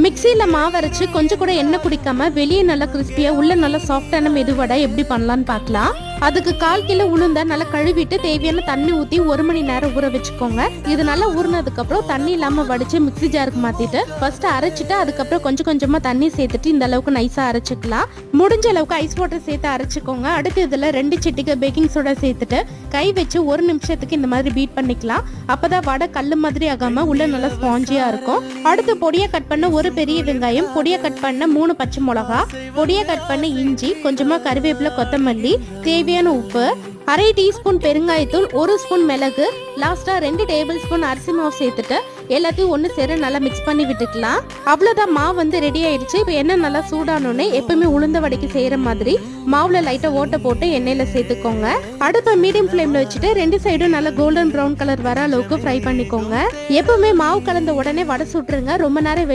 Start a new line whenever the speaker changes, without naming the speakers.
மிக்சியில மாவு அரைச்சு கொஞ்சம் கூட எண்ணெய் குடிக்காம வெளியே நல்லா கிறிஸ்பியா உள்ள நல்லா சாஃப்டான மெதுவடை எப்படி பண்ணலாம்னு பார்க்கலாம். அதுக்கு 1/4 கிலோ உளுந்த நல்லா கழுவிட்டு தேவையான தண்ணி ஊற்றி 1 மணி நேரம் ஊற வச்சுக்கோங்க. இது நல்லா ஊறினதுக்கு அப்புறம் தண்ணி இல்லாம வடிச்சு மிக்ஸி ஜாருக்கு மாத்திட்டு ஃபர்ஸ்ட் அரைச்சிட்டு அதுக்கப்புறம் கொஞ்சம் கொஞ்சமா தண்ணி சேர்த்துட்டு இந்த அளவுக்கு நைஸா அரைச்சிக்கலாம். முடிஞ்ச அளவுக்கு ஐஸ் வாட்டர் சேர்த்து அரைச்சிக்கோங்க. அடுத்து இதுல 2 சிட்டிகை பேக்கிங் சோடா சேர்த்துட்டு கை வச்சு 1 நிமிஷத்துக்கு இந்த மாதிரி பீட் பண்ணிக்கலாம். அப்பதான் வடை கல்லு மாதிரி ஆகாம உள்ள நல்லா ஸ்பாஞ்சியா இருக்கும். அடுத்து பொடியா கட் பண்ண 1 பெரிய வெங்காயம், பொடியா கட் பண்ண 3 பச்சை மிளகா, பொடியா கட் பண்ண இஞ்சி, கொஞ்சமா கருவேப்பிலை, கொத்தமல்லி, தேவையான உப்பு, 1/2 டீஸ்பூன் பெருங்காயத்தூள், 1 ஸ்பூன் மிளகு, லாஸ்டா 2 டேபிள் ஸ்பூன் அரிசி மாவு சேர்த்துட்டு எல்லாத்தையும் ஒன்று சேர நல்லா மிக்ஸ் பண்ணி விட்டுக்கலாம். அவ்வளோதான், மாவு வந்து ரெடி ஆயிடுச்சு. இப்போ எண்ணெய் நல்லா சூடானோடனே எப்பவுமே உளுந்த வடைக்கு செய்யற மாதிரி மாவுல லைட்டா ஓட்டை போட்டு எண்ணெயில சேர்த்துக்கோங்க. அடுப்பை மீடியம் ஃப்ளேம்ல வச்சுட்டு 2 சைடும் நல்லா கோல்டன் ப்ரௌன் கலர் வர அளவுக்கு ஃப்ரை பண்ணிக்கோங்க. எப்பவுமே மாவு கலந்த உடனே வடை சுட்டுருங்க. ரொம்ப நேரம்